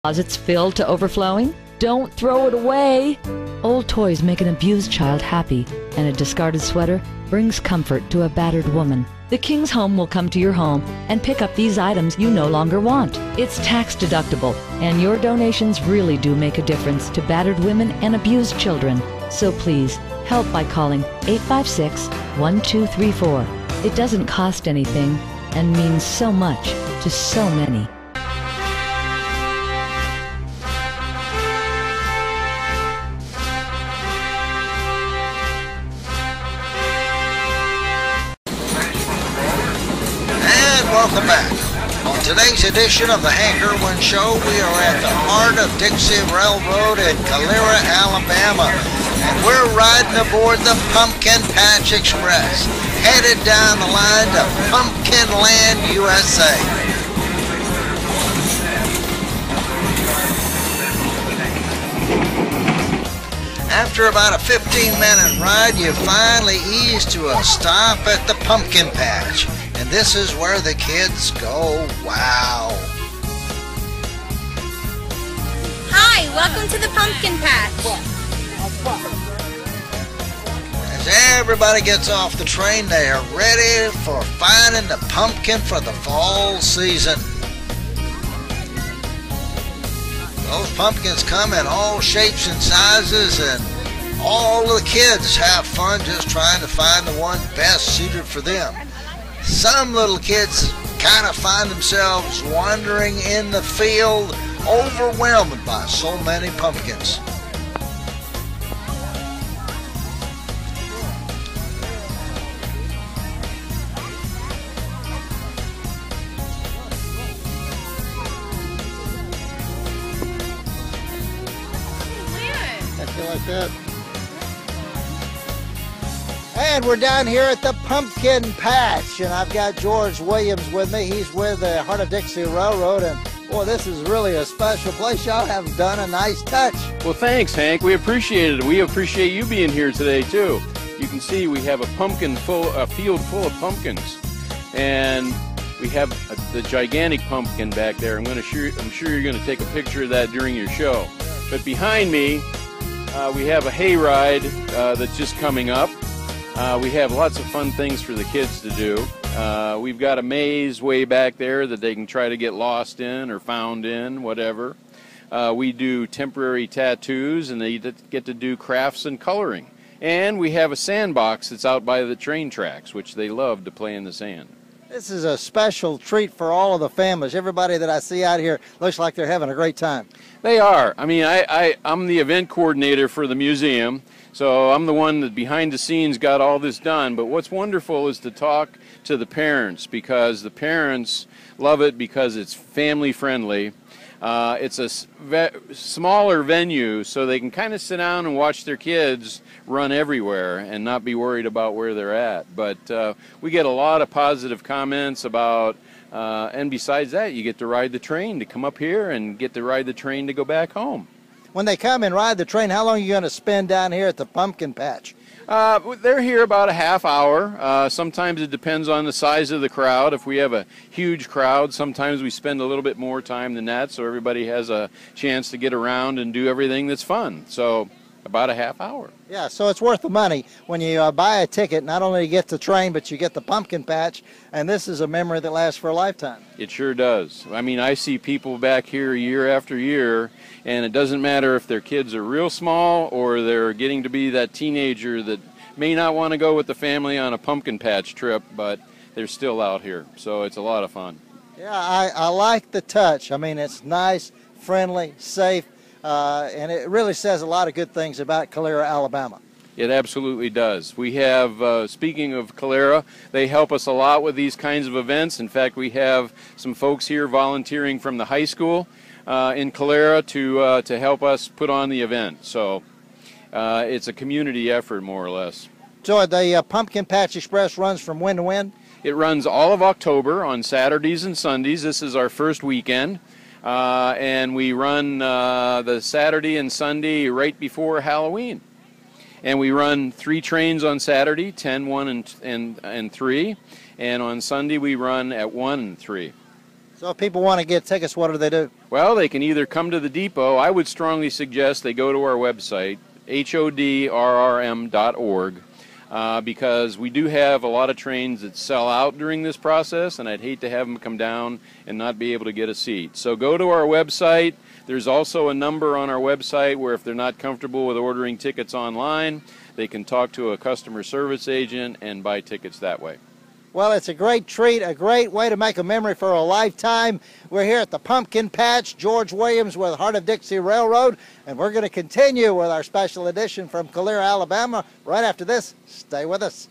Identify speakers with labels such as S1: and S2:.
S1: Closets filled to overflowing? Don't throw it away! Old toys make an abused child happy, and a discarded sweater brings comfort to a battered woman. The King's Home will come to your home and pick up these items you no longer want. It's tax deductible, and your donations really do make a difference to battered women and abused children. So please, help by calling 856-1234. It doesn't cost anything and means so much to so many.
S2: Welcome back. On today's edition of the Hank Irwin Show, we are at the Heart of Dixie Railroad in Calera, Alabama, and we're riding aboard the Pumpkin Patch Express, headed down the line to Pumpkin Land, USA. After about a 15-minute ride, you finally ease to a stop at the Pumpkin Patch. And this is where the kids go, wow.
S3: Hi, welcome to the Pumpkin Patch.
S2: As everybody gets off the train, they are ready for finding the pumpkin for the fall season. Those pumpkins come in all shapes and sizes, and all the kids have fun just trying to find the one best suited for them. Some little kids kind of find themselves wandering in the field, overwhelmed by so many pumpkins. I feel like that. And we're down here at the Pumpkin Patch, and I've got George Williams with me. He's with the Heart of Dixie Railroad, and boy, this is really a special place. Y'all have done a nice touch.
S4: Well, thanks, Hank. We appreciate it. We appreciate you being here today, too. You can see we have a field full of pumpkins, and we have the gigantic pumpkin back there. I'm sure you're going to take a picture of that during your show. But behind me, we have a hayride that's just coming up. We have lots of fun things for the kids to do. We've got a maze way back there that they can try to get lost in or found in, whatever. We do temporary tattoos, and they get to do crafts and coloring. And we have a sandbox that's out by the train tracks, which they love to play in the sand.
S2: This is a special treat for all of the families. Everybody that I see out here looks like they're having a great time.
S4: They are. I mean, I'm the event coordinator for the museum, so I'm the one that behind the scenes got all this done. But what's wonderful is to talk to the parents, because the parents love it because it's family friendly. It's a smaller venue, so they can kind of sit down and watch their kids run everywhere and not be worried about where they're at. But we get a lot of positive comments about, and besides that, you get to ride the train to come up here and get to ride the train to go back home.
S2: When they come and ride the train, how long are you going to spend down here at the Pumpkin Patch?
S4: They're here about a half hour. Sometimes it depends on the size of the crowd. If we have a huge crowd, sometimes we spend a little bit more time than that, so everybody has a chance to get around and do everything that's fun. So about a half hour.
S2: Yeah, so it's worth the money. When you buy a ticket, not only you get the train, but you get the Pumpkin Patch, and this is a memory that lasts for a lifetime.
S4: It sure does. I mean, I see people back here year after year, and it doesn't matter if their kids are real small or they're getting to be that teenager that may not want to go with the family on a pumpkin patch trip, but they're still out here. So it's a lot of fun.
S2: Yeah, I like the touch. I mean, it's nice, friendly, safe. And it really says a lot of good things about Calera, Alabama.
S4: It absolutely does. We have, speaking of Calera, they help us a lot with these kinds of events. In fact, we have some folks here volunteering from the high school in Calera to help us put on the event. So it's a community effort, more or less.
S2: So the Pumpkin Patch Express runs from when to when?
S4: It runs all of October on Saturdays and Sundays. This is our first weekend. And we run the Saturday and Sunday right before Halloween. And we run 3 trains on Saturday, 10, 1, and 3. And on Sunday we run at 1 and 3.
S2: So if people want to get tickets, what do they do?
S4: Well, they can either come to the depot. I would strongly suggest they go to our website, hodrrm.org, because we do have a lot of trains that sell out during this process, and I'd hate to have them come down and not be able to get a seat. So go to our website. There's also a number on our website where if they're not comfortable with ordering tickets online, they can talk to a customer service agent and buy tickets that way.
S5: Well, it's a great treat, a great way to make a memory for a lifetime. We're here at the Pumpkin Patch, George Williams with Heart of Dixie Railroad, and we're going to continue with our special edition from Calera, Alabama right after this. Stay with us.